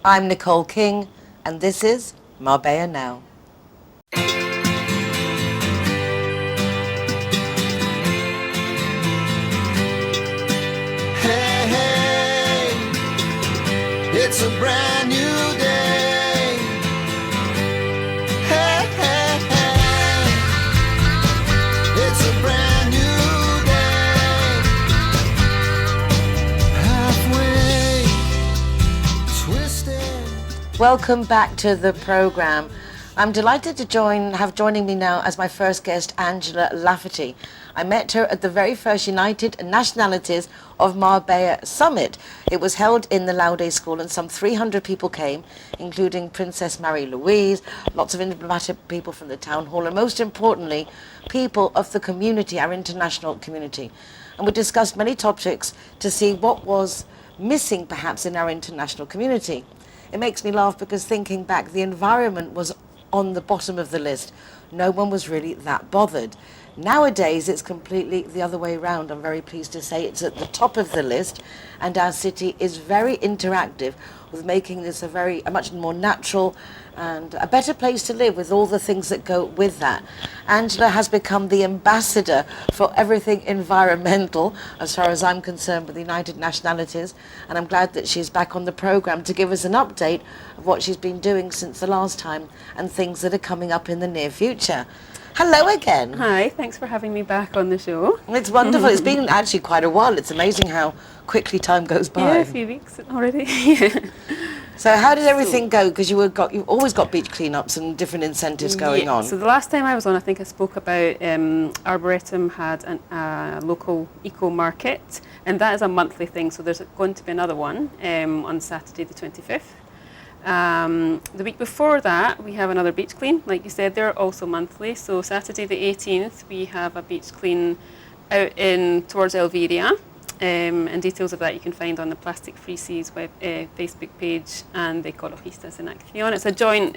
I'm Nicole King, and this is Marbella Now. Hey, hey, it's a brand new day. Hey, hey, hey, it's a brand new day. Halfway twisted. Welcome back to the program. I'm delighted to have joining me now as my first guest, Angela Lafferty. I met her at the very first United Nationalities of Marbella Summit. It was held in the Laude School and some 300 people came, including Princess Marie-Louise, lots of diplomatic people from the town hall, and most importantly, people of the community, our international community. And we discussed many topics to see what was missing perhaps in our international community. It makes me laugh because thinking back, the environment was on the bottom of the list. No one was really that bothered. Nowadays, it's completely the other way around. I'm very pleased to say it's at the top of the list, and our city is very interactive with making this a much more natural and a better place to live with all the things that go with that. Angela has become the ambassador for everything environmental, as far as I'm concerned, with the United Nationalities, and I'm glad that she's back on the program to give us an update of what she's been doing since the last time and things that are coming up in the near future. Hello again. Hi, thanks for having me back on the show. It's wonderful. It's been actually quite a while. It's amazing how quickly time goes by. Yeah, a few weeks already. Yeah. So how did everything go? Because you've always got beach cleanups and different incentives going on. So the last time I was on, I think I spoke about Arboretum had a local eco market, and that is a monthly thing. So there's going to be another one on Saturday the 25th. The week before that, we have another beach clean. Like you said, they're also monthly. So Saturday the 18th, we have a beach clean out towards Elveria. And details of that you can find on the Plastic Free Seas Facebook page and the Ecologistas in Acción. It's a joint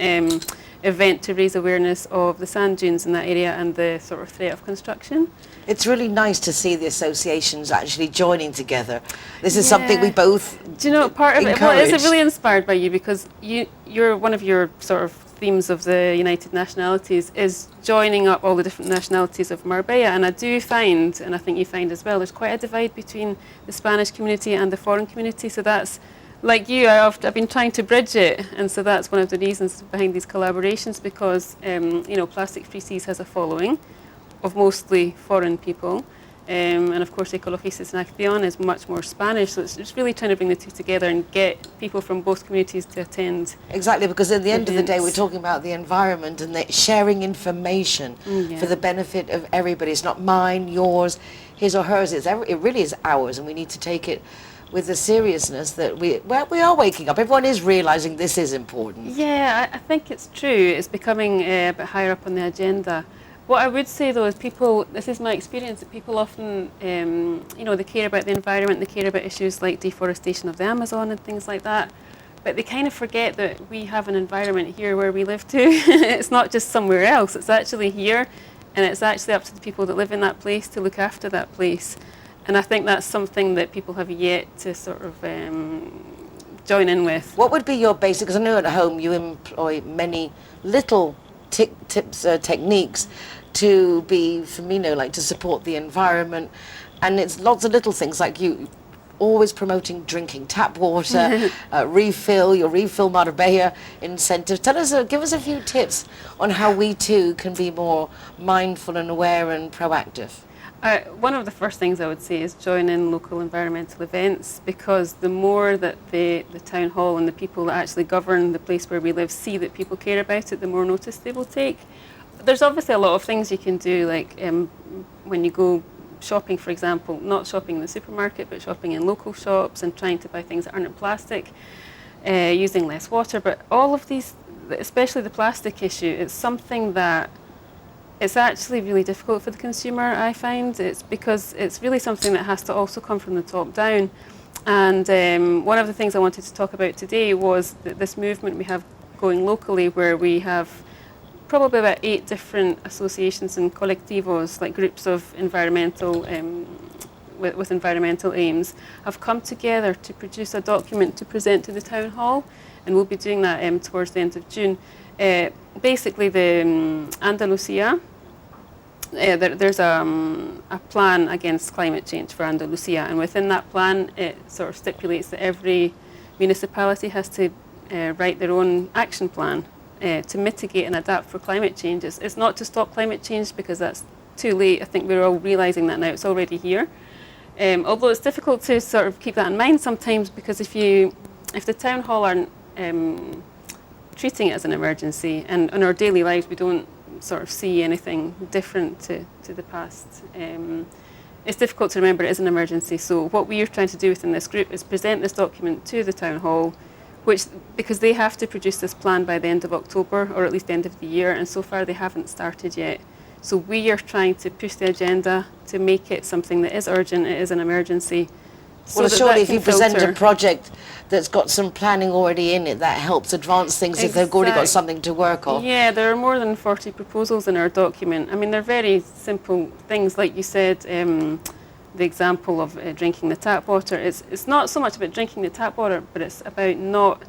event to raise awareness of the sand dunes in that area and the sort of threat of construction. It's really nice to see the associations actually joining together. This is something we both Do you know, part of encourage. it, well, it's really inspired by you because you're one of your sort of themes of the United Nationalities is joining up all the different nationalities of Marbella, and I do find, and I think you find as well, there's quite a divide between the Spanish community and the foreign community. So that's, like you, I've been trying to bridge it, and so that's one of the reasons behind these collaborations, because Plastic Free Seas has a following of mostly foreign people. And of course, Ecologistas in Acción is much more Spanish, so it's just really trying to bring the two together and get people from both communities to attend. Exactly, because at the end of the day, we're talking about the environment and sharing information for the benefit of everybody. It's not mine, yours, his or hers. It really is ours, and we need to take it with the seriousness that we are waking up. Everyone is realising this is important. Yeah, I think it's true. It's becoming a bit higher up on the agenda. What I would say though is this is my experience, that people often, they care about the environment, they care about issues like deforestation of the Amazon and things like that, but they kind of forget that we have an environment here where we live too. It's not just somewhere else, it's actually here, and it's actually up to the people that live in that place to look after that place. And I think that's something that people have yet to sort of join in with. What would be your basic, because I know at home you employ many little tips, techniques to be, to support the environment, and it's lots of little things like you always promoting drinking tap water, your refill Marbella incentive. Give us a few tips on how we too can be more mindful and aware and proactive. One of the first things I would say is join in local environmental events, because the more that the town hall and the people that actually govern the place where we live see that people care about it, the more notice they will take. There's obviously a lot of things you can do, like when you go shopping, for example, not shopping in the supermarket, but shopping in local shops and trying to buy things that aren't in plastic, using less water. But all of these, especially the plastic issue, it's something that it's actually really difficult for the consumer, I find. It's because it's really something that has to also come from the top down. And one of the things I wanted to talk about today was this movement we have going locally, where we have probably about 8 different associations and colectivos, like groups of environmental with environmental aims have come together to produce a document to present to the town hall, and we'll be doing that towards the end of June. Basically, the Andalusia, there's a plan against climate change for Andalusia, and within that plan it sort of stipulates that every municipality has to write their own action plan to mitigate and adapt for climate change. It's not to stop climate change, because that's too late. I think we're all realising that now. It's already here. Although it's difficult to sort of keep that in mind sometimes, because if the town hall aren't treating it as an emergency, and in our daily lives we don't sort of see anything different to the past, it's difficult to remember it is an emergency. So what we are trying to do within this group is present this document to the town hall, because they have to produce this plan by the end of October, or at least the end of the year, and so far they haven't started yet. So we are trying to push the agenda to make it something that is urgent, it is an emergency. So Well, that surely that if can you present a filter. project that's got some planning already in it, that helps advance things if they've already got Exact- something to work on. Yeah, there are more than 40 proposals in our document. I mean, they're very simple things, like you said, the example of drinking the tap water. It's not so much about drinking the tap water, but it's about not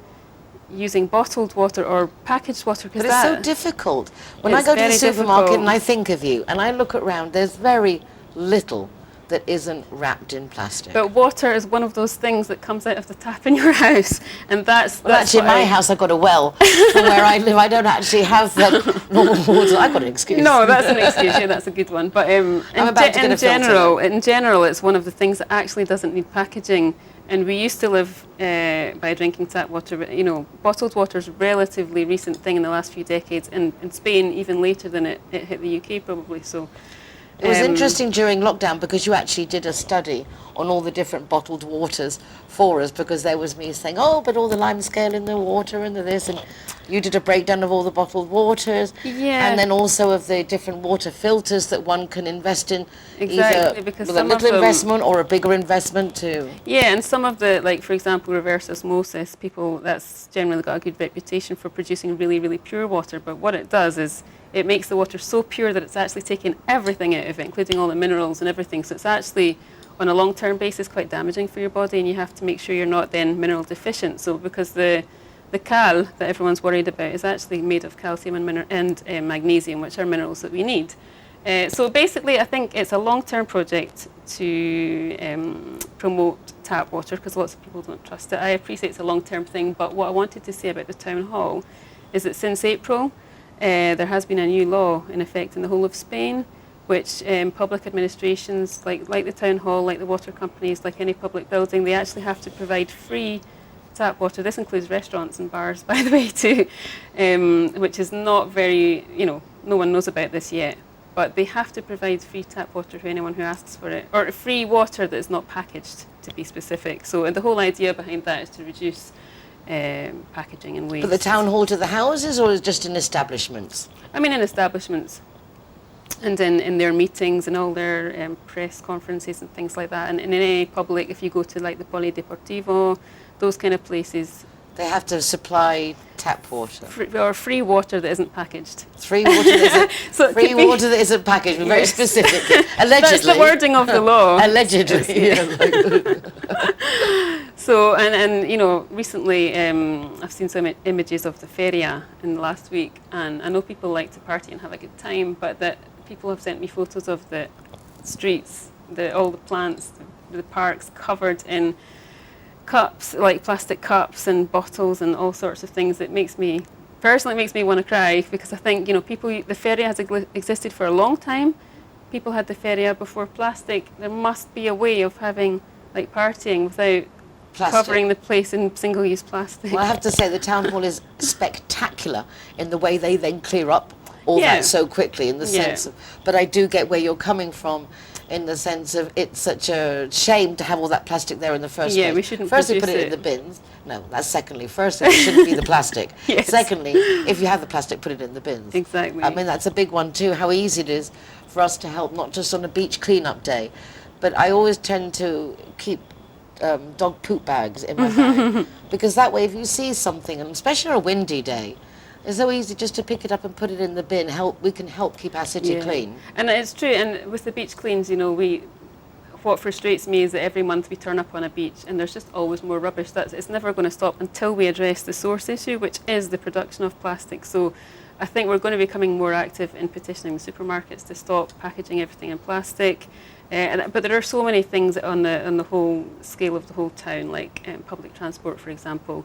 using bottled water or packaged water. But it's so difficult. When I It's go to the very supermarket difficult. and I think of you, and I look around, there's very little that isn't wrapped in plastic. But water is one of those things that comes out of the tap in your house, and that's Well, actually, in what my house, I've got a well. From where I live, I don't actually have the normal water. I've got an excuse. No, that's an excuse. Yeah, that's a good one. But about to get a filter in general, it's one of the things that actually doesn't need packaging. And we used to live by drinking tap water, but bottled water is a relatively recent thing in the last few decades. In Spain, even later than it hit the UK, probably. So. It was interesting during lockdown because you actually did a study on all the different bottled waters for us, because there was me saying, oh, but all the lime scale in the water and the this, and you did a breakdown of all the bottled waters, Yeah. and then also of the different water filters that one can invest in, Exactly, either because with a some of little them- investment or a bigger investment too. Yeah, and some of the, like for example, reverse osmosis, people, that's generally got a good reputation for producing really, really pure water. But what it does is it makes the water so pure that it's actually taking everything out of it, including all the minerals and everything. So it's actually, on a long-term basis, quite damaging for your body, and you have to make sure you're not then mineral deficient. So because the cal that everyone's worried about is actually made of calcium and magnesium, which are minerals that we need. So basically, I think it's a long-term project to promote tap water, because lots of people don't trust it. I appreciate it's a long-term thing, but what I wanted to say about the town hall is that since April, there has been a new law in effect in the whole of Spain, which public administrations, like the town hall, like the water companies, like any public building, they actually have to provide free tap water. This includes restaurants and bars, by the way, too, which is not very, no one knows about this yet. But they have to provide free tap water to anyone who asks for it, or free water that is not packaged, to be specific. So, and the whole idea behind that is to reduce packaging and waste. But the town hall to the houses, or just in establishments? I mean, in establishments, and in their meetings and all their press conferences and things like that. And in any public, if you go to like the Polideportivo, those kind of places, They have to supply tap water. or free water that isn't packaged. Free water that isn't, So it free could be- water that isn't packaged, very Yes. specific. Allegedly. That's the wording of the law. Allegedly. So, and recently I've seen some images of the feria in the last week, and I know people like to party and have a good time, but that people have sent me photos of the streets, all the plants, the parks covered in cups, like plastic cups and bottles and all sorts of things. It personally makes me want to cry, because I think, the feria has existed for a long time. People had the feria before plastic. There must be a way of having like partying without Plastic. covering the place in single-use plastic. Well, I have to say the town hall is spectacular in the way they then clear up all Yeah. that so quickly, in the Yeah. sense of, but I do get where you're coming from, in the sense of it's such a shame to have all that plastic there in the first Yeah, place. we shouldn't First, we put produce it in it. the bins. No, that's secondly. First, it shouldn't be the plastic. Yes. Secondly, if you have the plastic, put it in the bins. Exactly. I mean, that's a big one too, how easy it is for us to help, not just on a beach clean-up day, but I always tend to keep dog poop bags in my bag, because that way if you see something, and especially on a windy day, it's so easy just to pick it up and put it in the bin. We can help keep our city Yeah. clean. And it's true, and with the beach cleans, what frustrates me is that every month we turn up on a beach and there's just always more rubbish. It's never going to stop until we address the source issue, which is the production of plastic. So I think we're going to be becoming more active in petitioning the supermarkets to stop packaging everything in plastic. But there are so many things on the whole scale of the whole town, like public transport, for example.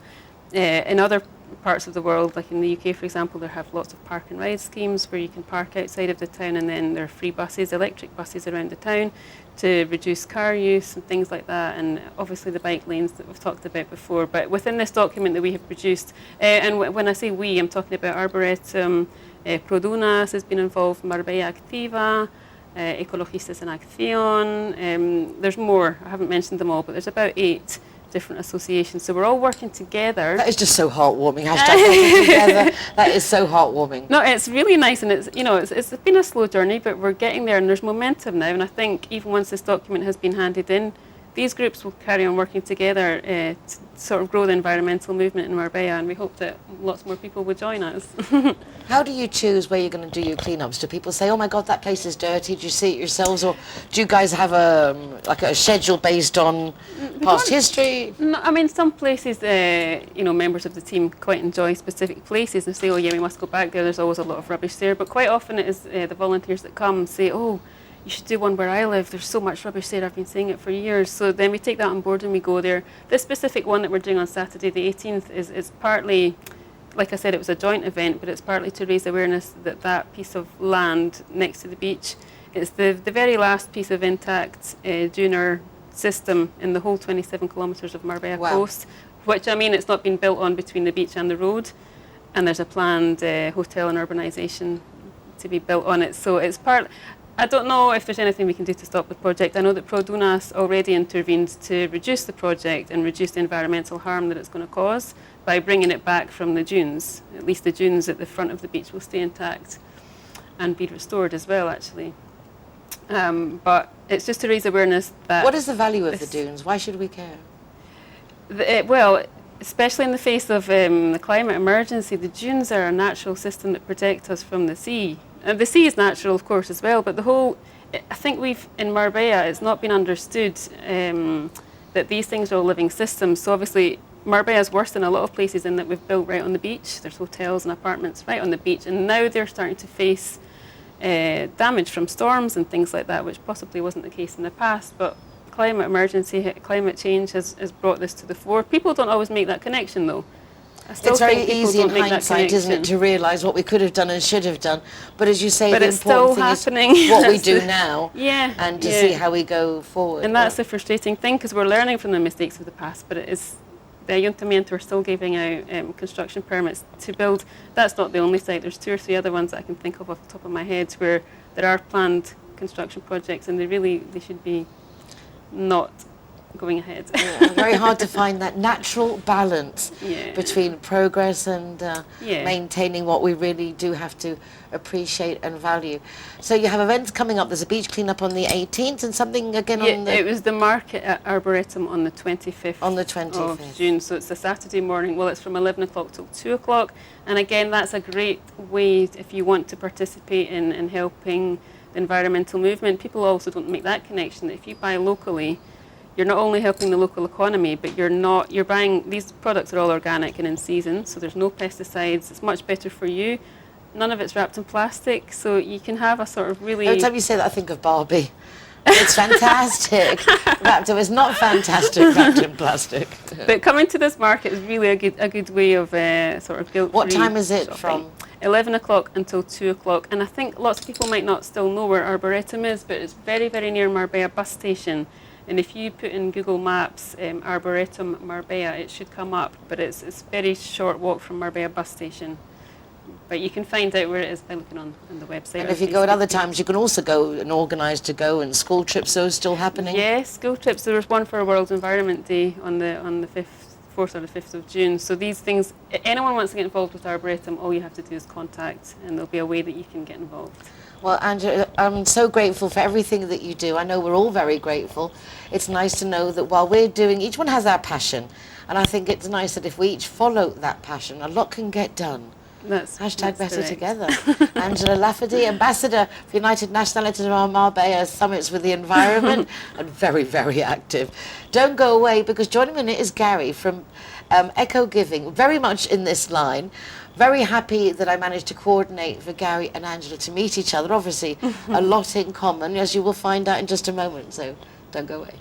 In other parts of the world, like in the UK, for example, they have lots of park and ride schemes where you can park outside of the town, and then there are free buses, electric buses around the town to reduce car use and things like that, and obviously the bike lanes that we've talked about before. But within this document that we have produced, and when I say we, I'm talking about Arboretum, Produnas has been involved, Marbella Activa, Ecologistas en Acción, there's more, I haven't mentioned them all, but there's about 8 different associations. So we're all working together. That is just so heartwarming. Hashtag working together. That is so heartwarming. No, it's really nice, and it's been a slow journey, but we're getting there, and there's momentum now. And I think even once this document has been handed in, these groups will carry on working together to sort of grow the environmental movement in Marbella, and we hope that lots more people will join us. How do you choose where you're going to do your cleanups? Do people say, "Oh my God, that place is dirty"? Do you see it yourselves, or do you guys have a schedule based on past history? No, I mean, some places, members of the team quite enjoy specific places and say, "Oh yeah, we must go back there." There's always a lot of rubbish there, but quite often it is the volunteers that come and say, "Oh, you should do one where I live. There's so much rubbish there. I've been saying it for years." So then we take that on board and we go there. This specific one that we're doing on Saturday the 18th is partly, like I said, it was a joint event, but it's partly to raise awareness that that piece of land next to the beach is the very last piece of intact dunar system in the whole 27 kilometres of Marbella coast, which, I mean, it's not been built on between the beach and the road, and there's a planned hotel and urbanisation to be built on it. So it's part... I don't know if there's anything we can do to stop the project. I know that Produnas already intervened to reduce the project and reduce the environmental harm that it's going to cause by bringing it back from the dunes. At least the dunes at the front of the beach will stay intact and be restored as well, actually. But it's just to raise awareness that... What is the value of the dunes? Why should we care? Well, especially in the face of the climate emergency, the dunes are a natural system that protect us from the sea. And the sea is natural, of course, as well, but I think in Marbella, it's not been understood that these things are all living systems. So obviously, Marbella is worse than a lot of places in that we've built right on the beach. There's hotels and apartments right on the beach, and now they're starting to face damage from storms and things like that, which possibly wasn't the case in the past, but climate emergency, climate change has brought this to the fore. People don't always make that connection, though. It's very easy in hindsight, isn't it, to realise what we could have done and should have done. But as you say, the important thing is what we do now, and to see how we go forward. And that's the frustrating thing, because we're learning from the mistakes of the past, but it is... The Ayuntamiento are still giving out construction permits to build. That's not the only site. There's 2 or 3 other ones that I can think of off the top of my head where there are planned construction projects, and they should be not going ahead. Very hard to find that natural balance between progress and maintaining what we really do have to appreciate and value. So you have events coming up. There's a beach cleanup on the 18th and something again on the... It was the market at Arboretum on the 25th, of June. So it's a Saturday morning. Well, it's from 11 o'clock till 2 o'clock. And again, that's a great way if you want to participate in helping the environmental movement. People also don't make that connection. If you buy locally, you're not only helping the local economy, but you're buying, these products are all organic and in season, so there's no pesticides. It's much better for you. None of it's wrapped in plastic, so you can have a sort of really... Every time you say that, I think of Barbie. It's fantastic. Wrapped in, it's not fantastic wrapped in plastic. But coming to this market is really a good way of sort of guilt-free. What time is it shopping. from? 11 o'clock until 2 o'clock. And I think lots of people might not still know where Arboretum is, but it's very, very near Marbella bus station. And if you put in Google Maps Arboretum Marbella, it should come up. But it's a very short walk from Marbella bus station. But you can find out where it is by looking on the website. And if you go at other times, you can also go and organise to go, and school trips, those still happening? Yes, school trips. There was one for World Environment Day on the 4th or the 5th of June. So these things, anyone wants to get involved with Arboretum, all you have to do is contact, and there'll be a way that you can get involved. Well, Angela, I'm so grateful for everything that you do. I know we're all very grateful. It's nice to know that while we're doing, each one has our passion. And I think it's nice that if we each follow that passion, a lot can get done. Hashtag that's better correct. together. Angela Lafferty, Ambassador for United Nationalities of Marbella Summits with the Environment, and very, very active. Don't go away, because joining me is Gary from Echo Giving, very much in this line. Very happy that I managed to coordinate for Gary and Angela to meet each other. Obviously, a lot in common, as you will find out in just a moment, so don't go away.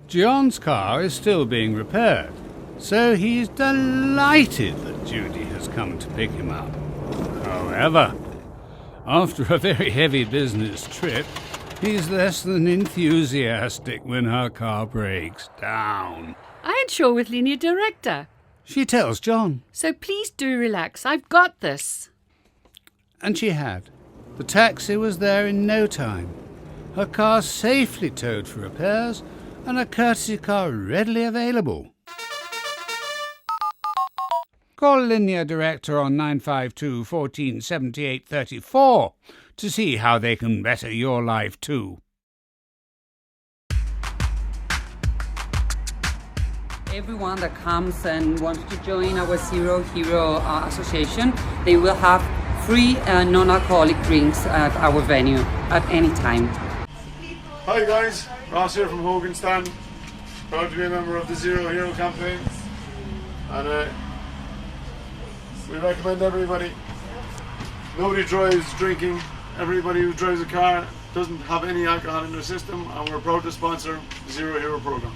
John's car is still being repaired, so he's delighted that Judy has come to pick him up. However, after a very heavy business trip, he's less than enthusiastic when her car breaks down. I insure with Linear Director, She tells John, so please do relax. I've got this. and she had. The taxi was there in no time. Her car safely towed for repairs, and a courtesy car readily available. Call Linear Director on 952 1478 34 to see how they can better your life too. Everyone that comes and wants to join our Zero Hero Association, they will have free non-alcoholic drinks at our venue at any time. Hi guys, Ross here from Hogan Stand. Proud to be a member of the Zero Hero campaign. And we recommend everybody. Nobody drives drinking. Everybody who drives a car doesn't have any alcohol in their system, and we're proud to sponsor the Zero Hero program.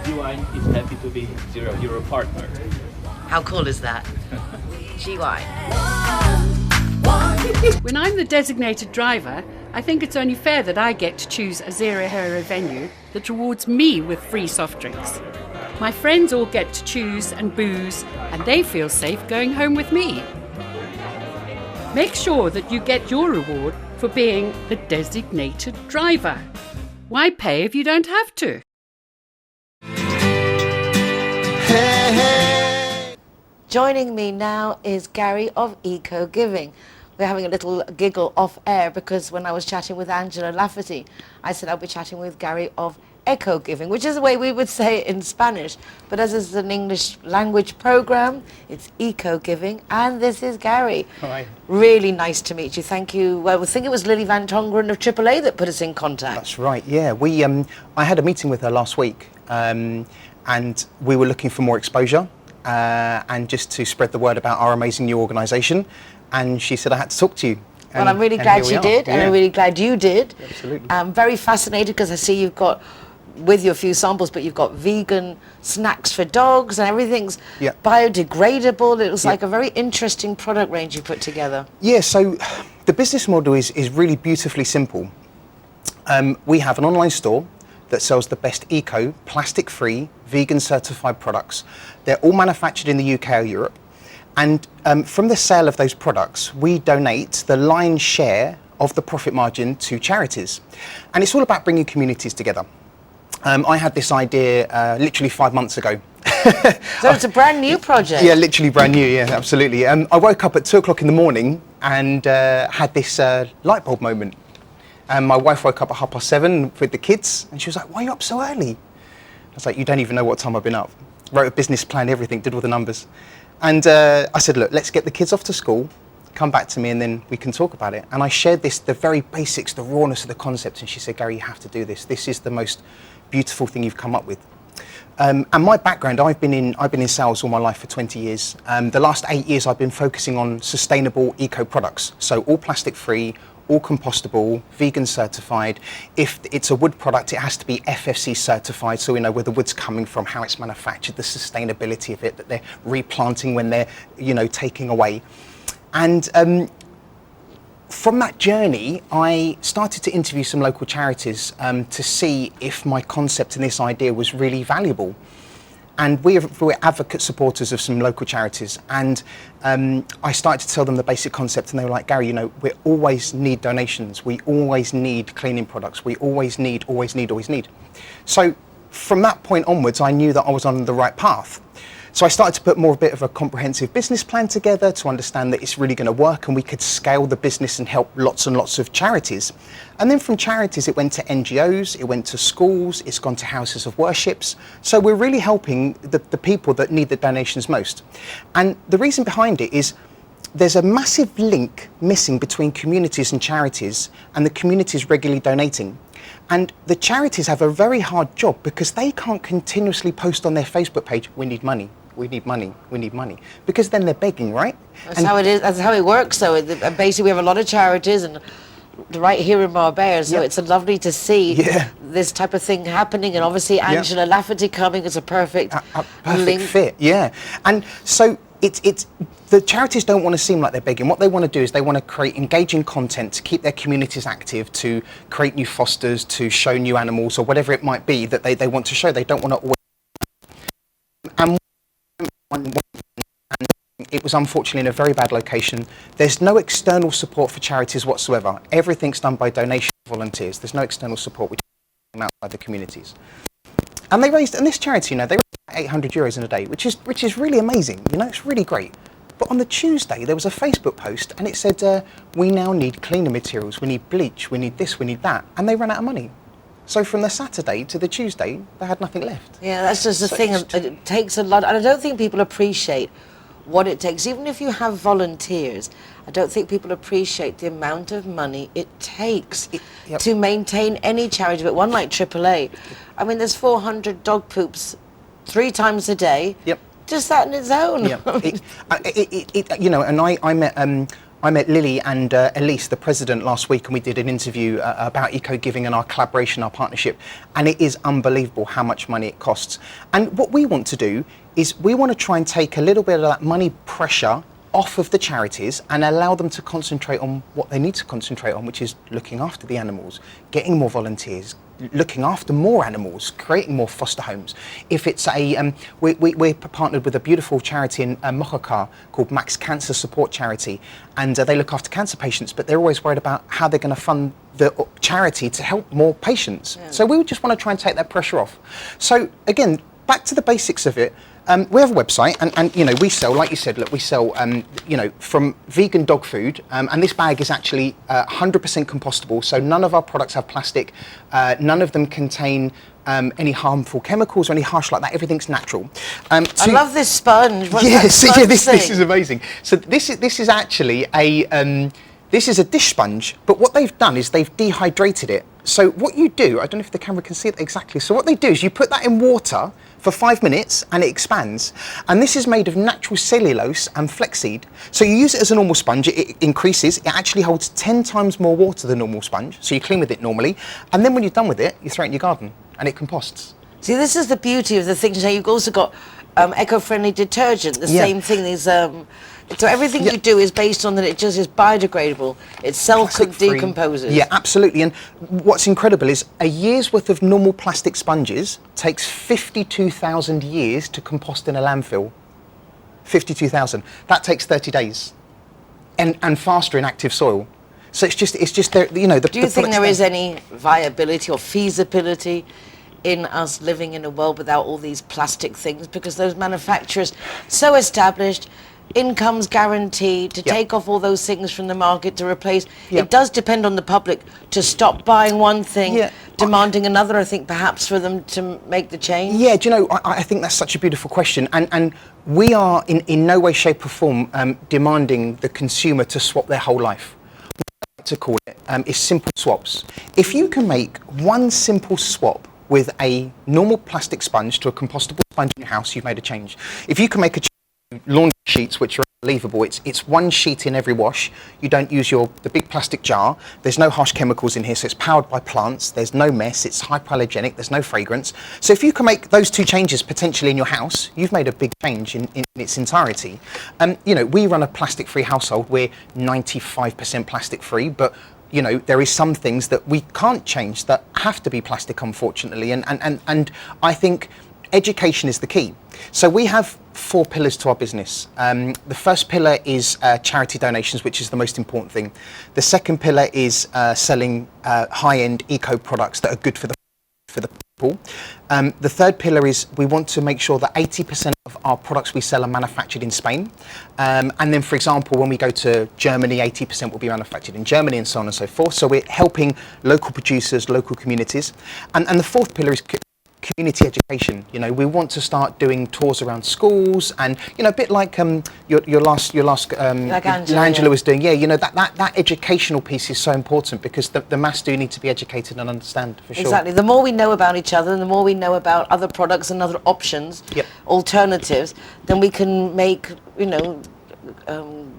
GY is happy to be Zero Hero partner. How cool is that? GY. When I'm the designated driver, I think it's only fair that I get to choose a Zero Hero venue that rewards me with free soft drinks. My friends all get to choose and booze, and they feel safe going home with me. Make sure that you get your reward for being the designated driver. Why pay if you don't have to? Joining me now is Gary of Eco Giving. We're having a little giggle off air because when I was chatting with Angela Lafferty, I said I'll be chatting with Gary of Eco Giving, which is the way we would say it in Spanish. But as it's an English language program, it's Eco Giving, and this is Gary. Hi. Really nice to meet you. Thank you. Well, I think it was Lily Van Tongeren of AAA that put us in contact. That's right, yeah. I had a meeting with her last week, and we were looking for more exposure and just to spread the word about our amazing new organisation. And she said I had to talk to you. Well, I'm really glad she did, and I'm really glad you did. Absolutely. I'm very fascinated because I see you've got, with you, a few samples, but you've got vegan snacks for dogs and everything's biodegradable. It looks like a very interesting product range you put together. Yeah, so the business model is really beautifully simple. We have an online store that sells the best eco, plastic-free, vegan-certified products. They're all manufactured in the UK or Europe. And from the sale of those products, we donate the lion's share of the profit margin to charities. And it's all about bringing communities together. I had this idea literally 5 months ago. So it's a brand new project? Yeah, literally brand new, yeah, absolutely. I woke up at 2 o'clock in the morning and had this light bulb moment. My wife woke up at 7:30 with the kids, and she was like, "Why are you up so early?" I was like, "You don't even know what time I've been up." Wrote a business plan, everything, did all the numbers. And I said, "Look, let's get the kids off to school, come back to me, and then we can talk about it." And I shared the very basics, the rawness of the concept, and she said, "Gary, you have to do this. This is the most beautiful thing you've come up with." And my background, I've been in sales all my life for 20 years. The last 8 years, I've been focusing on sustainable eco products, so all plastic-free, all compostable, vegan certified. If it's a wood product, it has to be FSC certified, so we know where the wood's coming from, how it's manufactured, the sustainability of it, that they're replanting when they're, taking away. And from that journey, I started to interview some local charities to see if my concept and this idea was really valuable. And we're advocate supporters of some local charities. And I started to tell them the basic concept, and they were like, "Gary, we always need donations. We always need cleaning products. We always need. So from that point onwards, I knew that I was on the right path. So I started to put a bit of a comprehensive business plan together to understand that it's really going to work and we could scale the business and help lots and lots of charities. And then from charities, it went to NGOs, it went to schools, it's gone to houses of worships. So we're really helping the people that need the donations most. And the reason behind it is there's a massive link missing between communities and charities, and the communities regularly donating. And the charities have a very hard job because they can't continuously post on their Facebook page, we need money, we need money, we need money, because then they're begging, right? That's how it is. That's how it works. So basically, we have a lot of charities, and right here in Marbella, so it's lovely to see this type of thing happening. And obviously, Angela Lafferty coming is a perfect link. Fit. Yeah, and so it's the charities don't want to seem like they're begging. What they want to do is they want to create engaging content to keep their communities active, to create new fosters, to show new animals, or whatever it might be that they want to show. They don't want to always. And it was unfortunately in a very bad location. There's no external support for charities whatsoever. Everything's done by donation volunteers. There's no external support, which is outside the communities. And they raised, and this charity, you know, they raised €800 in a day, which is really amazing. You know, it's really great. But on the Tuesday, there was a Facebook post, and it said, we now need cleaner materials, we need bleach, we need this, we need that. And they ran out of money. So from the Saturday to the Tuesday, they had nothing left. Yeah, that's just the thing. It takes a lot. And I don't think people appreciate what it takes. Even if you have volunteers, I don't think people appreciate the amount of money it takes to maintain any charity, but one like AAA. I mean, there's 400 dog poops 3 times a day. Yep. Just that in its own. Yeah. You know, and I met Lily and Elise, the president, last week, and we did an interview about eco-giving and our collaboration, our partnership, and it is unbelievable how much money it costs. And what we want to do is we want to try and take a little bit of that money pressure off of the charities and allow them to concentrate on what they need to concentrate on, which is looking after the animals, getting more volunteers, looking after more animals, creating more foster homes. If it's we're partnered with a beautiful charity in Mochacar called Max Cancer Support Charity, and they look after cancer patients, but they're always worried about how they're going to fund the charity to help more patients. So we would just want to try and take that pressure off. So again, back to the basics of it. We have a website, and you know, we sell, like you said, look, we sell, you know, from vegan dog food, and this bag is actually 100% compostable, so none of our products have plastic, none of them contain any harmful chemicals or any harsh like that. Everything's natural. I love this sponge. What's that Yes, sponge this is amazing. So this is actually this is a dish sponge, but what they've done is they've dehydrated it. So what you do, I don't know if the camera can see it exactly, so what they do is you put that in water for 5 minutes and it expands. And this is made of natural cellulose and flaxseed. So you use it as a normal sponge, it increases, it actually holds 10 times more water than normal sponge, so you clean with it normally, and then when you're done with it, you throw it in your garden and it composts. See, this is the beauty of the things. Now, you've also got eco-friendly detergent, the same thing. These, so everything you do is based on that it just is biodegradable. It self-decomposes. Yeah, absolutely. And what's incredible is a year's worth of normal plastic sponges takes 52,000 years to compost in a landfill. 52,000. That takes 30 days, and faster in active soil. So it's just there. You know, do you think there is any viability or feasibility in us living in a world without all these plastic things, because those manufacturers so established, incomes guaranteed, to take off all those things from the market to replace? It does depend on the public to stop buying one thing, demanding another, I think, perhaps for them to make the change. Yeah, do you know, I think that's such a beautiful question, and we are in no way, shape or form demanding the consumer to swap their whole life. What I like to call it is simple swaps. If you can make one simple swap with a normal plastic sponge to a compostable sponge in your house, you've made a change. If you can make a laundry sheets, which are unbelievable, it's one sheet in every wash. You don't use the big plastic jar. There's no harsh chemicals in here, so it's powered by plants. There's no mess. It's hypoallergenic. There's no fragrance. So if you can make those 2 changes potentially in your house, you've made a big change in its entirety. You know, we run a plastic-free household. We're 95% plastic-free, but you know, there is some things that we can't change that have to be plastic, unfortunately, and I think education is the key. So we have 4 pillars to our business. The first pillar is charity donations, which is the most important thing. The second pillar is selling high-end eco products that are good for the The third pillar is we want to make sure that 80% of our products we sell are manufactured in Spain. And then, for example, when we go to Germany, 80% will be manufactured in Germany and so on and so forth. So we're helping local producers, local communities. And the fourth pillar is community education. You know, we want to start doing tours around schools, and you know, a bit like your last like Angela was doing. Yeah, you know, that educational piece is so important, because the mass do need to be educated and understand, for sure. Exactly. The more we know about each other, and the more we know about other products and other options, Yep. alternatives, then we can make, you know,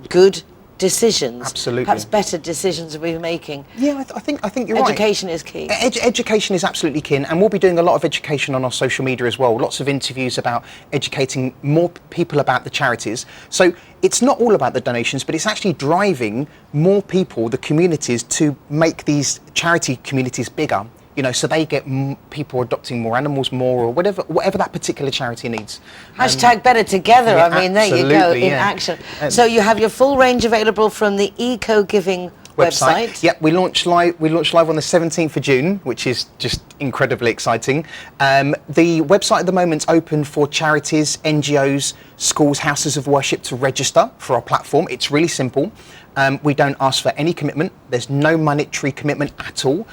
good decisions. Absolutely. Perhaps better decisions we're making. Yeah, I think you're right. Education is key. Education is absolutely key, and we'll be doing a lot of education on our social media as well. Lots of interviews about educating more people about the charities. So it's not all about the donations, but it's actually driving more people, the communities, to make these charity communities bigger. You know, so they get people adopting more animals, or whatever that particular charity needs. Hashtag better together. yeah, I mean, there you go, in yeah. action. So you have your full range available from the eco-giving website. Yep, we launched live on the 17th of June, which is just incredibly exciting. The website at the moment is open for charities, NGOs, schools, houses of worship to register for our platform. It's really simple. We don't ask for any commitment. There's no monetary commitment at all.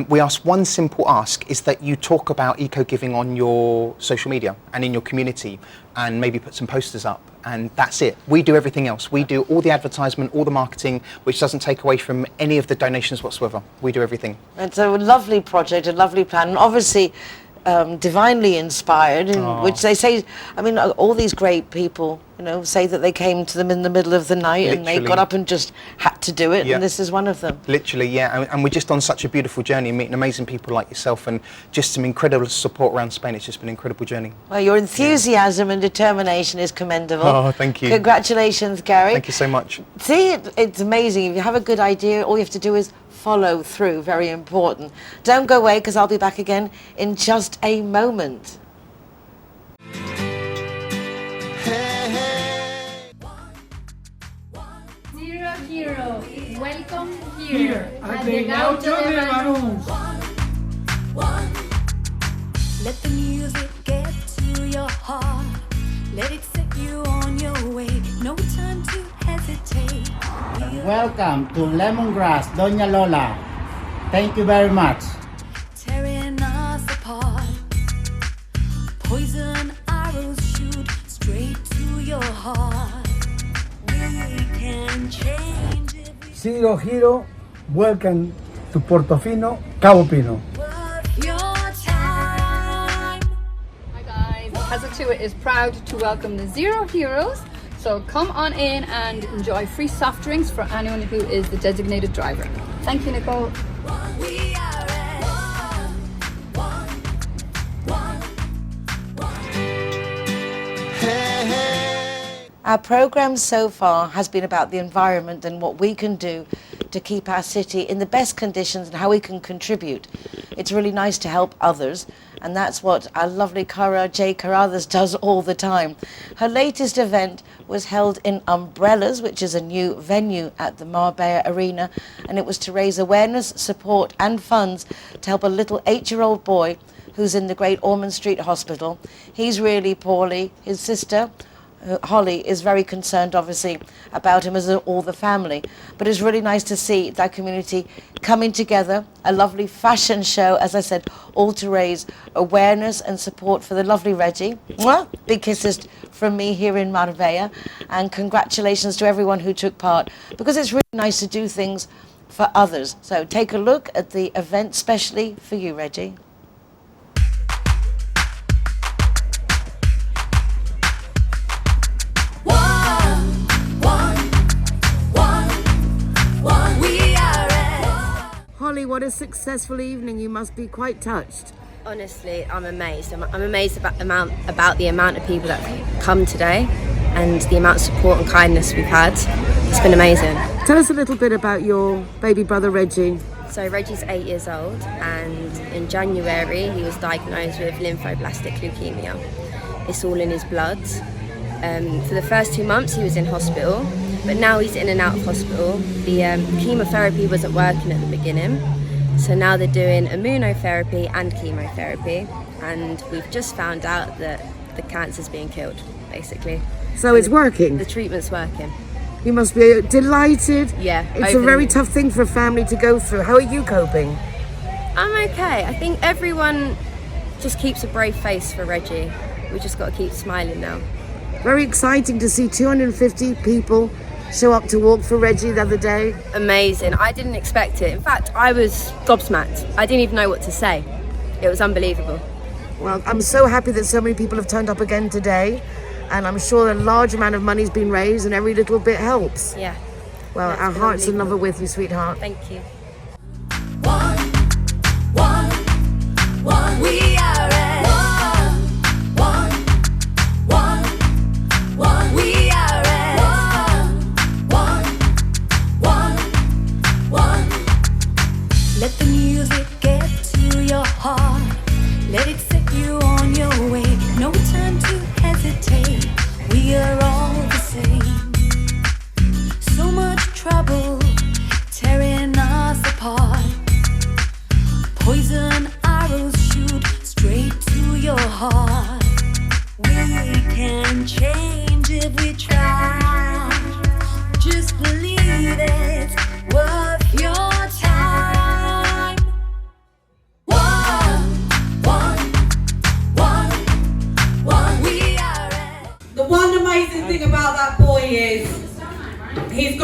We ask one simple ask, is that you talk about eco-giving on your social media and in your community, and maybe put some posters up, and that's it. We do everything else. We do all the advertisement, all the marketing, which doesn't take away from any of the donations whatsoever. We do everything. It's a lovely project, a lovely plan, and obviously divinely inspired, in which they say, I mean, all these great people, you know, say that they came to them in the middle of the night, and they got up and just had to do it, Yeah. and this is one of them. Literally, yeah, and we're just on such a beautiful journey, and meeting amazing people like yourself, and just some incredible support around Spain. It's just been an incredible journey. Well, your enthusiasm and determination is commendable. Oh, thank you. Congratulations, Gary. Thank you so much. See, it's amazing. If you have a good idea, all you have to do is follow through. Very important. Don't go away, because I'll be back again in just a moment. Zero Hero, welcome here at the Gaucho de Banús. Let the music get to your heart. Let it set you on your way. No time to hesitate. Welcome to Lemongrass, Doña Lola. Thank you very much. Tearing us apart. Poison arrows shoot straight to your heart. We can change it. Zero Hero, welcome to Portofino, Cabo Pino. Your time. Hi guys, Kazatua is proud to welcome the Zero Heroes. So come on in and enjoy free soft drinks for anyone who is the designated driver. Thank you, Nicole. We are Our programme so far has been about the environment and what we can do to keep our city in the best conditions and how we can contribute. It's really nice to help others, and that's what our lovely Cara J. Carruthers does all the time. Her latest event was held in Umbrellas, which is a new venue at the Marbella Arena, and it was to raise awareness, support and funds to help a little 8-year-old boy who's in the Great Ormond Street Hospital. He's really poorly. His sister, Holly, is very concerned, obviously, about him, as all the family. But it's really nice to see that community coming together, a lovely fashion show, as I said, all to raise awareness and support for the lovely Reggie. Mwah! Big kisses from me here in Marbella, and congratulations to everyone who took part, because it's really nice to do things for others. So take a look at the event specially for you, Reggie. Holly, what a successful evening. You must be quite touched. Honestly, I'm amazed. I'm amazed about the amount of people that have come today, and the amount of support and kindness we've had. It's been amazing. Tell us a little bit about your baby brother Reggie. So Reggie's 8 years old, and in January he was diagnosed with lymphoblastic leukemia. It's all in his blood. For the first 2 months he was in hospital, but now he's in and out of hospital. The chemotherapy wasn't working at the beginning, So now they're doing immunotherapy and chemotherapy, and we've just found out that the cancer's being killed, basically. So it's working? The treatment's working. You must be delighted. Yeah. It's a very tough thing for a family to go through. How are you coping? I'm okay. I think everyone just keeps a brave face for Reggie. We just got to keep smiling now. Very exciting to see 250 people show up to walk for Reggie the other day. Amazing. I didn't expect it. In fact, I was gobsmacked. I didn't even know what to say. It was unbelievable. Well, I'm so happy that so many people have turned up again today, and I'm sure a large amount of money's been raised and every little bit helps. Yeah. Well, our hearts are never with you, sweetheart. Thank you. We are at we are at let the music get to your heart. Let it set you on your way. No time to hesitate. We are all the same. So much trouble tearing us apart. Poison arrows shoot straight to your heart. We can change if we try. Just believe it's worth your time. We are at the one amazing thing about that boy is he's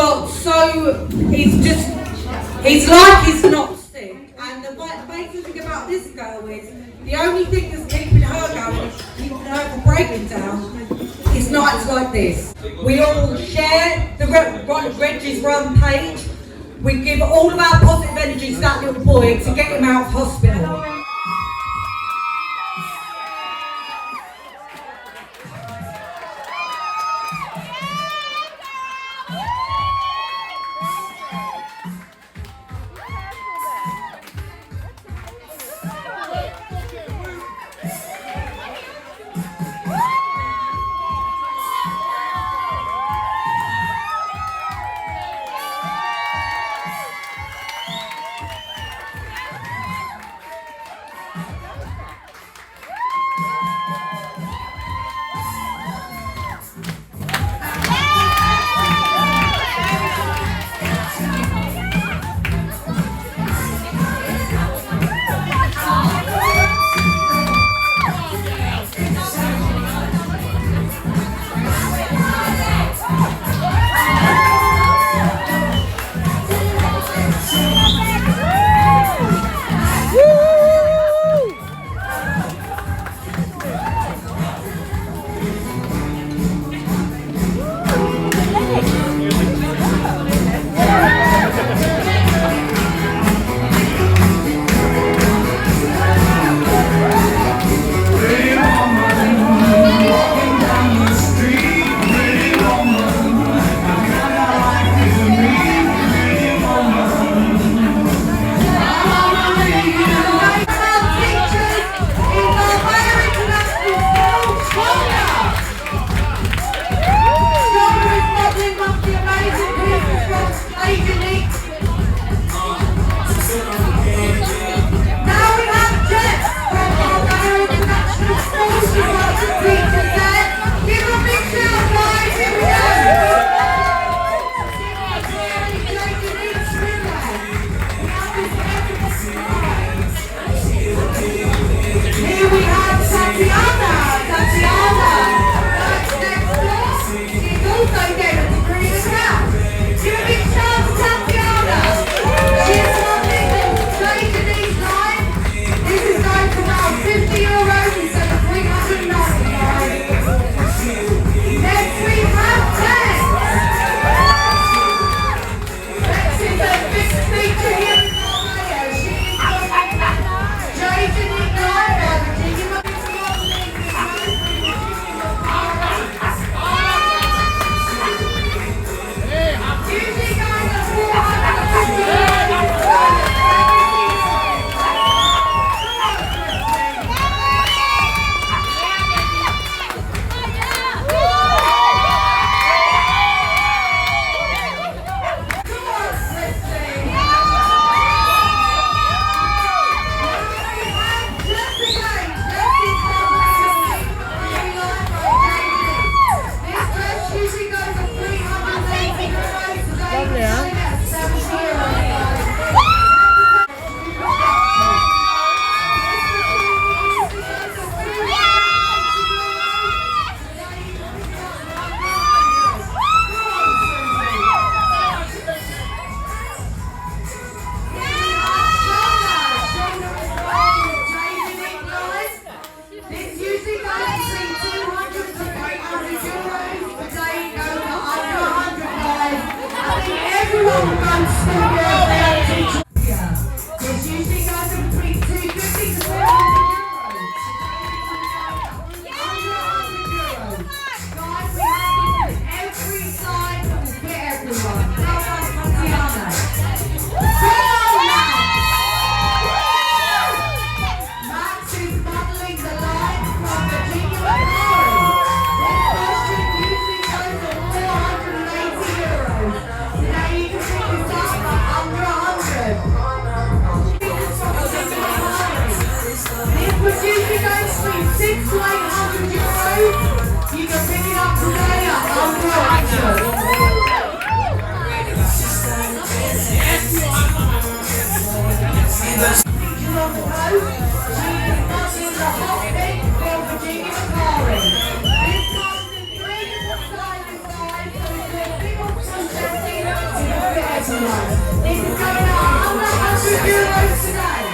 like he's not sick. And the amazing thing about this girl is the only thing that's keeping her going is keeping her from breaking down is nights like this. We all share the Reggie's Run page. We give all of our positive energy to that little boy to get him out of hospital. This usually goes from between 250 to 400 euros. Guys, we have every side that will fit everyone. Come on, Fundacion. Max is modelling the line from Virginia and Corey. This costume usually goes for 480 euros. Today you can pick this up for under 100. This would usually go between 600 to 800 euros. You can pick it up today at under 100. On the coast, she is modeling the hot pink from Virginia and Corey. This comes in 3 different sizes, guys, so if you're big or small, it'll fit everyone. This is going at under 100 euros today.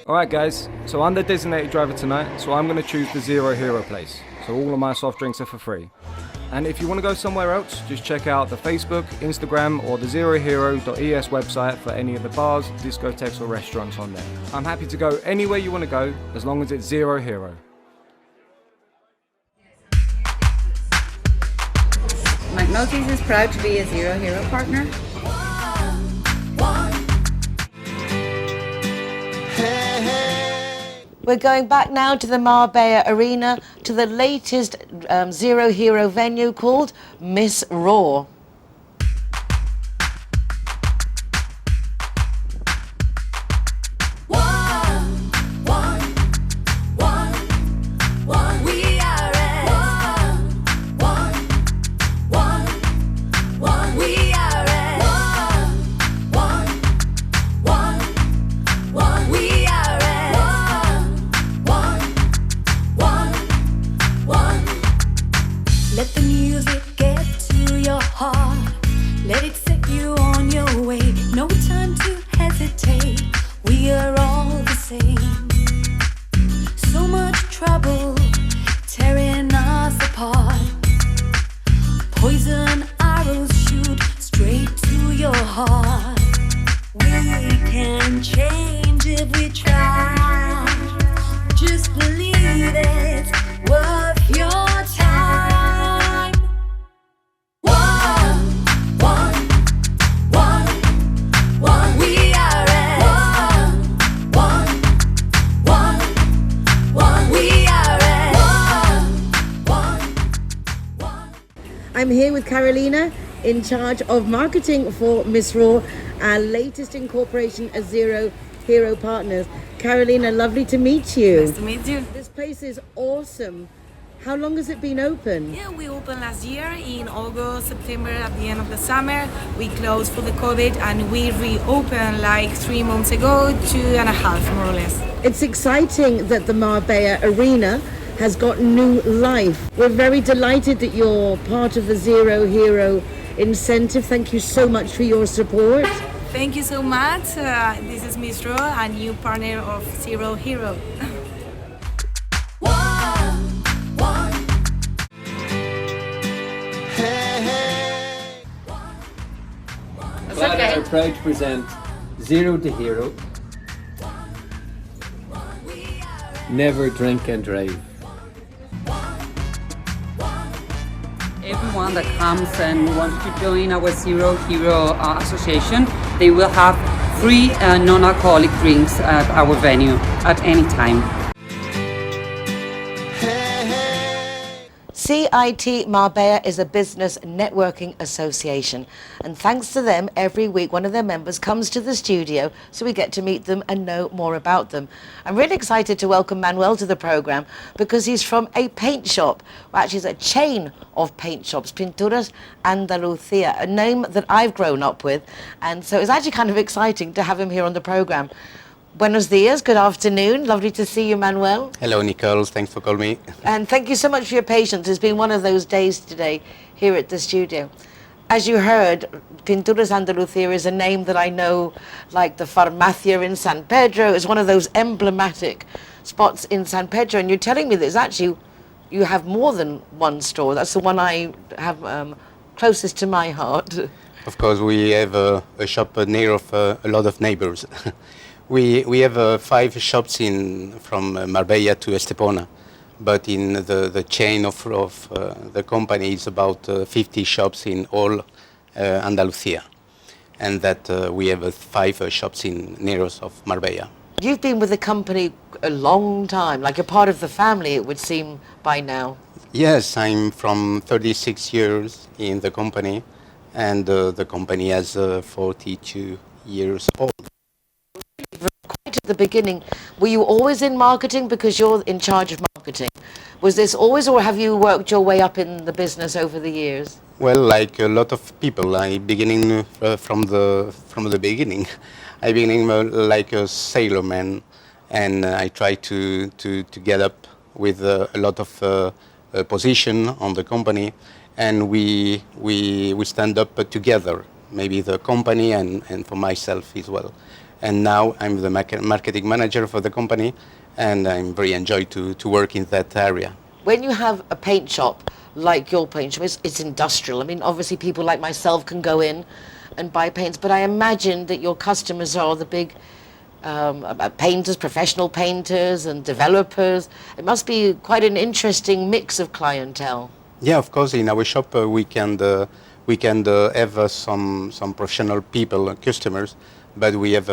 Alright guys, so I'm the designated driver tonight, so I'm going to choose the Zero Hero place. So all of my soft drinks are for free. And if you want to go somewhere else, just check out the Facebook, Instagram or the zerohero.es website for any of the bars, discotheques or restaurants on there. I'm happy to go anywhere you want to go, as long as it's Zero Hero. McNulty's is proud to be a Zero Hero partner. We're going back now to the Marbella Arena to the latest Zero Hero venue called Miss Raw. Let the music get to your heart. Let it set you on your way. No time to hesitate. We are all the same. So much trouble tearing us apart. I'm here with Carolina, in charge of marketing for Miss Raw, our latest incorporation as Zero Hero Partners. Carolina, lovely to meet you. Nice to meet you. This place is awesome. How long has it been open? Yeah, we opened last year in August, September, at the end of the summer. We closed for the COVID and we reopened like 3 months ago, 2.5 more or less. It's exciting that the Marbella Arena has got new life. We're very delighted that you're part of the Zero Hero incentive. Thank you so much for your support. Thank you so much. This is Miss Ro, a new partner of Zero Hero. Glad are proud to present Zero to Hero. Never drink and drive. Everyone that comes and wants to join our Zero Hero Association, they will have free non-alcoholic drinks at our venue at any time. CIT Marbella is a business networking association, and thanks to them, every week one of their members comes to the studio so we get to meet them and know more about them. I'm really excited to welcome Manuel to the program because he's from a paint shop, well, actually it's a chain of paint shops, Pinturas Andalucía, a name that I've grown up with, and so it's actually kind of exciting to have him here on the program. Buenos dias, good afternoon. Lovely to see you, Manuel. Hello, Nicole. Thanks for calling me. And thank you so much for your patience. It's been one of those days today here at the studio. As you heard, Pinturas Andalucía is a name that I know, like the Farmacia in San Pedro. It's one of those emblematic spots in San Pedro. And you're telling me that it's actually, you have more than one store. That's the one I have closest to my heart. Of course, we have a shop near of a lot of neighbors. We have 5 shops from Marbella to Estepona, but in the chain of the company is about 50 shops in all Andalucía, and that we have 5 shops near us of Marbella. You've been with the company a long time, like you're part of the family, it would seem by now. Yes, I'm from 36 years in the company, and the company has 42 years old. Quite at the beginning, were you always in marketing because you're in charge of marketing? Was this always, or have you worked your way up in the business over the years? Well, like a lot of people, I beginning from the beginning. I beginning like a sailorman, and I try to get up with a lot of position on the company, and we stand up together. Maybe the company and for myself as well. And now I'm the marketing manager for the company, and I'm very enjoyed to work in that area. When you have a paint shop like your paint shop, it's industrial. I mean, obviously people like myself can go in and buy paints, but I imagine that your customers are the big painters, professional painters and developers. It must be quite an interesting mix of clientele. Yeah, of course. In our shop we can have some professional people, customers, but we have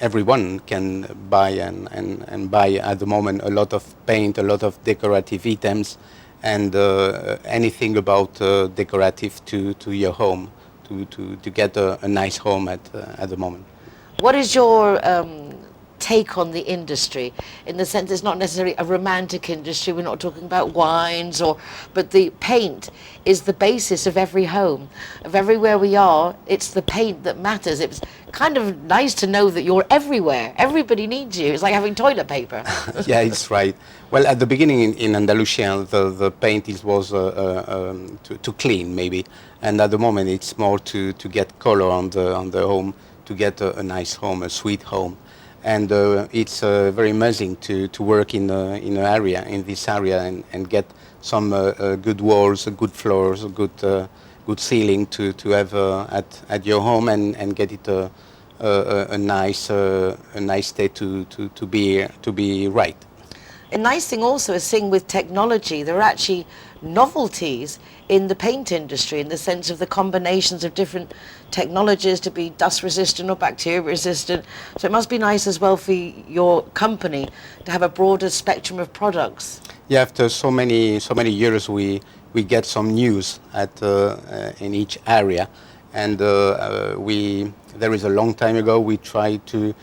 everyone can buy and buy at the moment a lot of paint, a lot of decorative items, and anything about decorative to your home, to get a nice home at the moment. What is your take on the industry, in the sense it's not necessarily a romantic industry, we're not talking about wines, but the paint is the basis of every home, of everywhere we are. It's the paint that matters. It's kind of nice to know that you're everywhere. Everybody needs you. It's like having toilet paper. Yeah, it's right. Well, at the beginning in Andalusia, the paint was to clean maybe, and at the moment it's more to get color on the home, to get a nice home, a sweet home. And it's very amazing to work in this area and get some good walls, good floors, good ceiling to have at your home, and get it a nice state to be right. A nice thing also is seeing with technology, there are actually novelties in the paint industry in the sense of the combinations of different technologies to be dust resistant or bacteria resistant. So it must be nice as well for your company to have a broader spectrum of products. Yeah, after so many years we we get some news in each area. And there is a long time ago, we tried to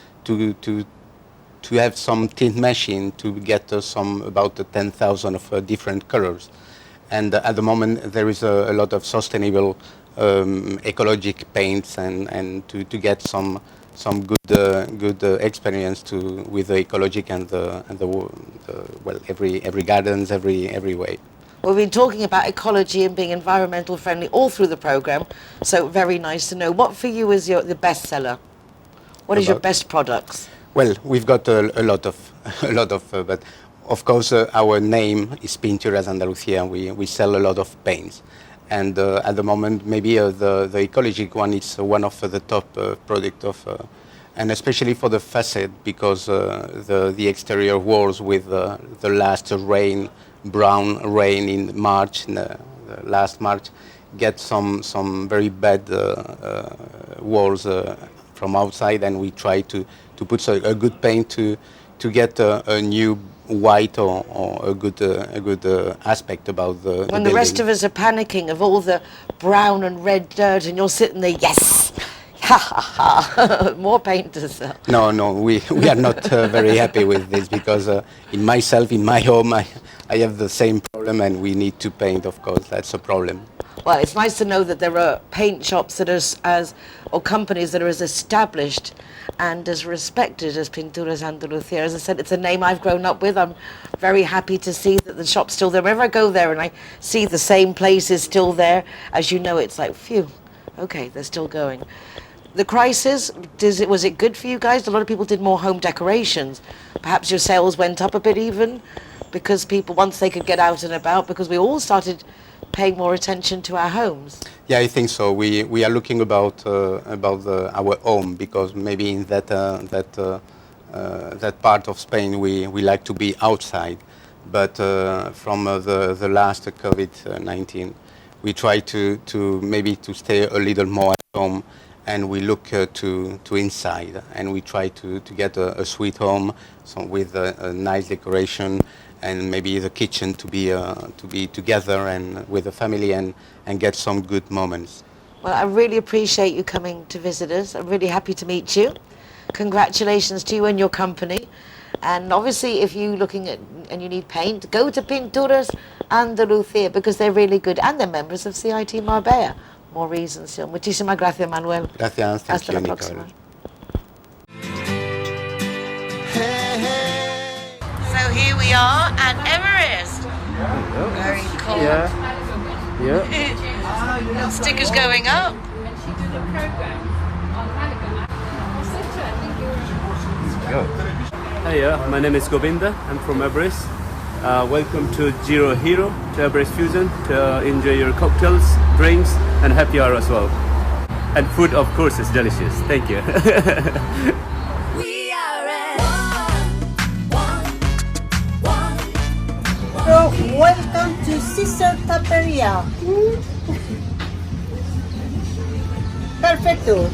have some tint machine to get some about 10,000 of different colors. And at the moment, there is a lot of sustainable ecologic paints and to get some good experience with the ecologic and well, every gardens, every way. We've been talking about ecology and being environmental friendly all through the program, so very nice to know. What for you is the best seller? What is your best products? Well, we've got a lot of, but of course our name is Pinturas Andalucía. We sell a lot of paints, and at the moment maybe the ecologic one is one of the top product of, and especially for the facade, because the exterior walls with the last brown rain in March, last March, get some very bad walls from outside, and we try to put a good paint to get a new white or a good aspect about the When the rest of us are panicking of all the brown and red dirt, and you're sitting there, yes, ha ha ha, more paint to sell. No, we are not very happy with this, because in my home, I have the same problem, and we need to paint, of course, that's a problem. Well, it's nice to know that there are paint shops that are or companies that are as established and as respected as Pinturas Andalucía. As I said, it's a name I've grown up with. I'm very happy to see that the shop's still there. Whenever I go there and I see the same place is still there, as you know, it's like, phew, okay, they're still going. The crisis, was it good for you guys? A lot of people did more home decorations. Perhaps your sales went up a bit even, because people, once they could get out and about, because we all started paying more attention to our homes. Yeah, I think so. We are looking about our home, because maybe in that part of Spain we like to be outside, but from the last COVID-19 we try to maybe to stay a little more at home, and we look to inside, and we try to get a sweet home, with a nice decoration, and maybe the kitchen to be together and with the family and get some good moments. Well, I really appreciate you coming to visit us. I'm really happy to meet you. Congratulations to you and your company. And obviously, if you're looking at and you need paint, go to Pinturas Andalucía, because they're really good, and they're members of CIT Marbella. More reasons. Muchísimas gracias, Manuel. Gracias. Hasta la próxima. So here we are at Everest. Very cold. Yeah. Stickers going up. Hi, my name is Govinda. I'm from Everest. Welcome to Zero Hero, to Everest Fusion, to enjoy your cocktails, drinks, and happy hour as well. And food, of course, is delicious. Thank you. So, welcome to Sister Taperia. Perfecto.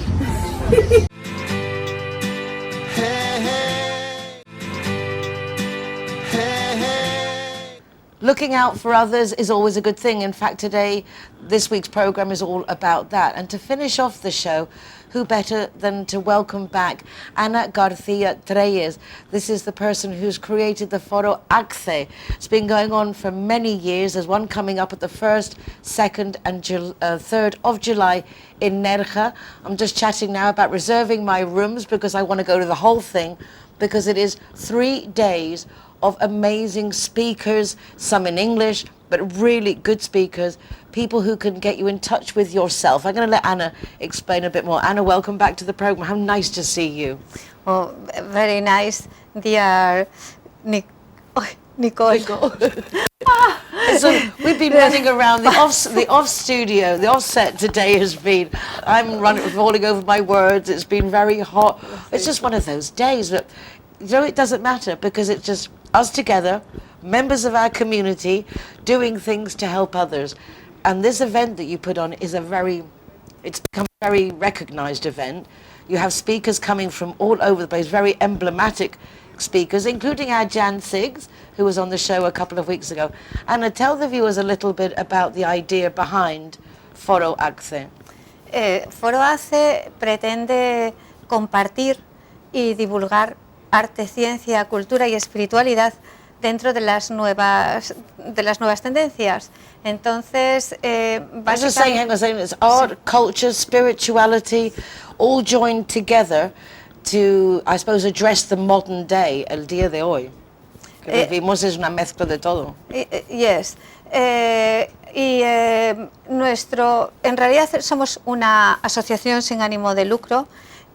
Looking out for others is always a good thing. In fact, this week's program is all about that. And to finish off the show, who better than to welcome back Ana Garcia Treyes. This is the person who's created the photo Acce. It's been going on for many years. There's one coming up at the 1st, 2nd and 3rd of July in Nerja. I'm just chatting now about reserving my rooms, because I want to go to the whole thing, because it is 3 days of amazing speakers, some in English, but really good speakers, people who can get you in touch with yourself. I'm going to let Anna explain a bit more. Anna, welcome back to the program. How nice to see you. Oh, very nice, dear Nicole. So we've been running around the offset today has been, I'm falling over my words. It's been very hot. It's just one of those days, but you know, it doesn't matter, because it's just us together, members of our community, doing things to help others. And this event that you put on is it's become a very recognized event. You have speakers coming from all over the place, very emblematic speakers, including our Jan Siggs, who was on the show a couple of weeks ago. Anna, tell the viewers a little bit about the idea behind Foro ACCE. Foro ACCE pretende compartir y divulgar arte, ciencia, cultura y espiritualidad dentro de las nuevas tendencias. Entonces, básicamente, it's art, culture, spirituality, all joined together to, I suppose, address the modern day, el día de hoy. Que vivimos es una mezcla de todo. Yes. En realidad somos una asociación sin ánimo de lucro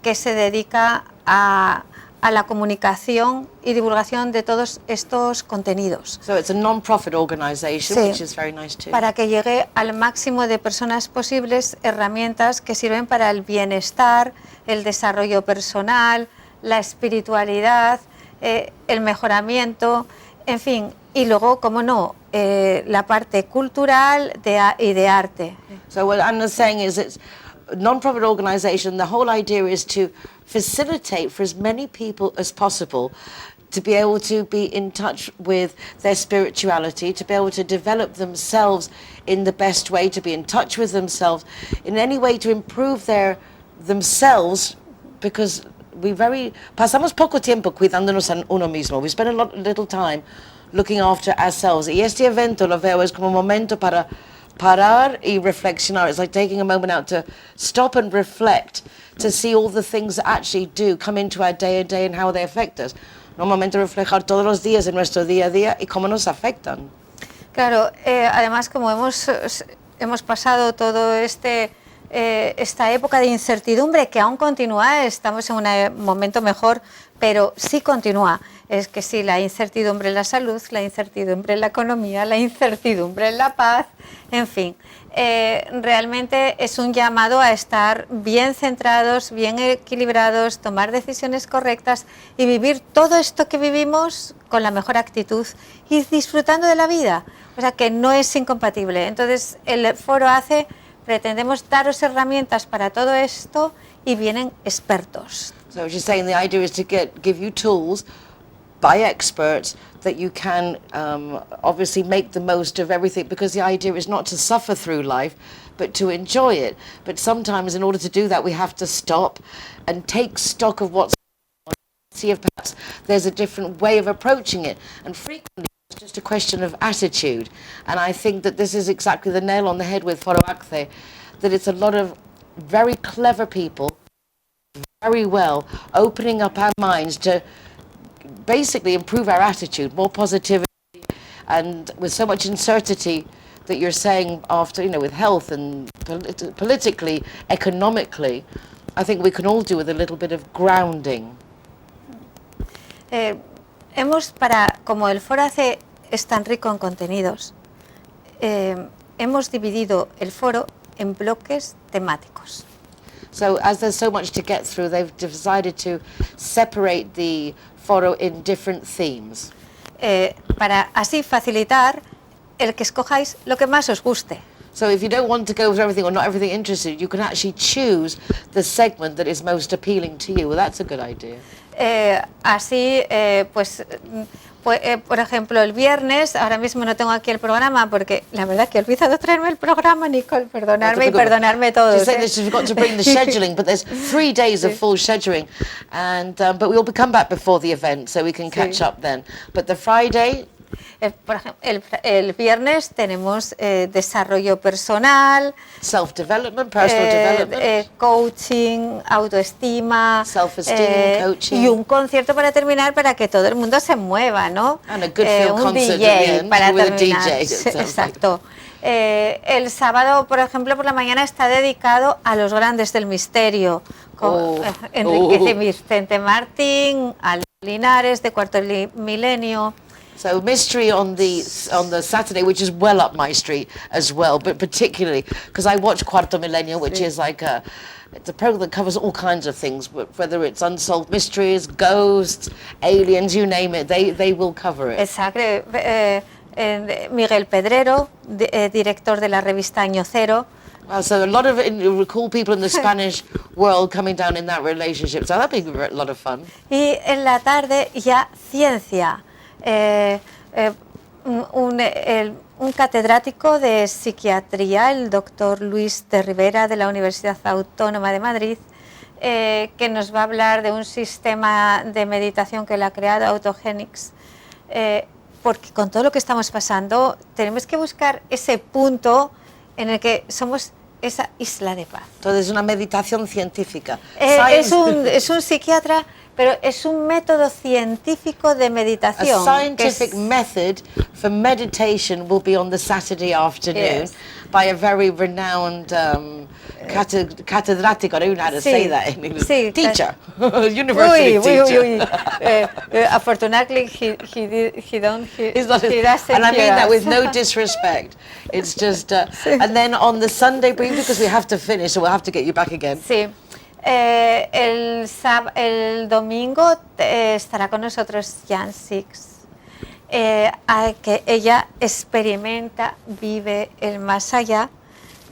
que se dedica a la comunicación y divulgación de todos estos contenidos. So it's a non-profit organization, Sí, which is very nice too. para que llegue al máximo de personas posibles herramientas que sirven para el bienestar, el desarrollo personal, la espiritualidad, el mejoramiento, en fin, y luego, como no, la parte cultural y de arte. So what Anna's saying is it's a non-profit organization. The whole idea is to facilitate for as many people as possible to be able to be in touch with their spirituality, to be able to develop themselves in the best way, to be in touch with themselves, in any way to improve themselves, because pasamos poco tiempo cuidándonos a uno mismo. We spend little time looking after ourselves. Y este evento lo veo es como un momento para parar y reflexionar. It's like taking a moment out to stop and reflect, to see all the things that actually do come into our day and how they affect us. Un momento de reflejar todos los días en nuestro día a día y cómo nos afectan. Claro, además como hemos pasado todo esta época de incertidumbre que aún continúa, estamos en un momento mejor, pero sí continúa. Es que sí, la incertidumbre en la salud, la incertidumbre en la economía, la incertidumbre en la paz, en fin. Realmente es un llamado a estar bien centrados, bien equilibrados, tomar decisiones correctas y vivir todo esto que vivimos con la mejor actitud y disfrutando de la vida. O sea que no es incompatible. Entonces el Foro ACE pretendemos daros herramientas para todo esto y vienen expertos. So she's saying the idea is to give you tools by experts that you can obviously make the most of everything, because the idea is not to suffer through life but to enjoy it. But sometimes in order to do that we have to stop and take stock of what's going on, see if perhaps there's a different way of approaching it, and frequently it's just a question of attitude. And I think that this is exactly the nail on the head with Foro ACCE, that it's a lot of very clever people, very well, opening up our minds to basically improve our attitude, more positivity, and with so much uncertainty that you're saying after, with health and politically, economically, I think we can all do with a little bit of grounding. Como el Foro ACE es tan rico en contenidos, hemos dividido el foro en bloques temáticos. So as there's so much to get through, they've decided to separate the foro in different themes. Para así facilitar el que escojáis lo que más os guste. So if you don't want to go with everything or not everything interested, you can actually choose the segment that is most appealing to you. Well, that's a good idea. Así, por ejemplo, el viernes, ahora mismo no tengo aquí el programa porque la verdad que he olvidado traerme el programa, Nicole, perdonarme y perdonarme todos. She forgot to bring the scheduling, but there's 3 days of full scheduling, and but we'll come back before the event so we can catch up then. But the Friday. Por ejemplo, el viernes tenemos desarrollo personal, self-development, personal development, coaching, autoestima, self-esteem, coaching, y un concierto para terminar para que todo el mundo se mueva, ¿no? And a good feel un concert DJ at the end, para with terminar. a DJ. Exacto. El sábado, por ejemplo, por la mañana está dedicado a los grandes del misterio, con Enrique Vicente Martín, Al Linares de Cuarto Milenio. So mystery on the Saturday, which is well up my street as well, but particularly because I watch Cuarto Milenio, which is like it's a program that covers all kinds of things, whether it's unsolved mysteries, ghosts, aliens, you name it, they will cover it. Exacto. Miguel Pedrero, director de la revista Año Cero. So a lot of cool people in the Spanish world coming down in that relationship, so that'd be a lot of fun. Y en la tarde ya ciencia. un catedrático de psiquiatría, el doctor Luis de Rivera de la Universidad Autónoma de Madrid, que nos va a hablar de un sistema de meditación que él ha creado, Autogenics, porque con todo lo que estamos pasando tenemos que buscar ese punto en el que somos esa isla de paz. Entonces es una meditación científica. Es un psiquiatra, pero es un método científico de meditación. A scientific method for meditation will be on the Saturday afternoon by a very renowned catedrático. I don't know how to say that in English. Teacher, university teacher. Unfortunately, he doesn't. And I mean that with no disrespect. It's just, and then on the Sunday, because we have to finish, so we'll have to get you back again. Sí. El domingo estará con nosotros Jan Six, que ella experimenta, vive el más allá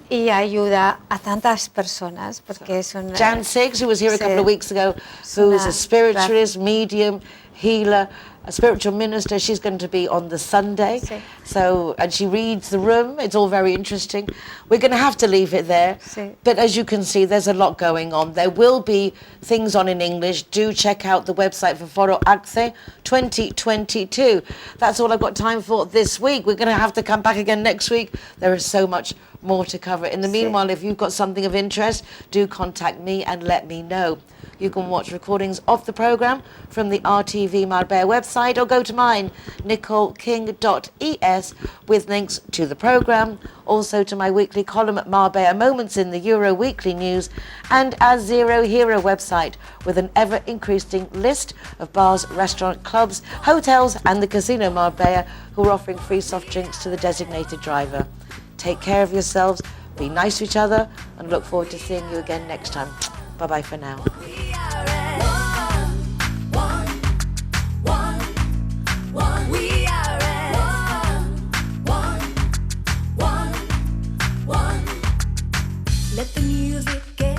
y ayuda a tantas personas porque es una... Jan Six, who was here a couple of weeks ago, who's a spiritualist, medium, healer, a spiritual minister. She's going to be on the Sunday. Sí. So, and she reads the room. It's all very interesting. We're going to have to leave it there. Sí. But as you can see, there's a lot going on. There will be things on in English. Do check out the website for Foro Acce 2022. That's all I've got time for this week. We're going to have to come back again next week. There is so much more to cover. In the meanwhile, if you've got something of interest, do contact me and let me know. You can watch recordings of the programme from the RTV Marbella website or go to mine, nicoleking.es, with links to the programme, also to my weekly column at Marbella Moments in the Euro Weekly News, and our Zero Hero website with an ever-increasing list of bars, restaurant, clubs, hotels and the Casino Marbella who are offering free soft drinks to the designated driver. Take care of yourselves, be nice to each other, and look forward to seeing you again next time. Bye-bye for now. Let the music get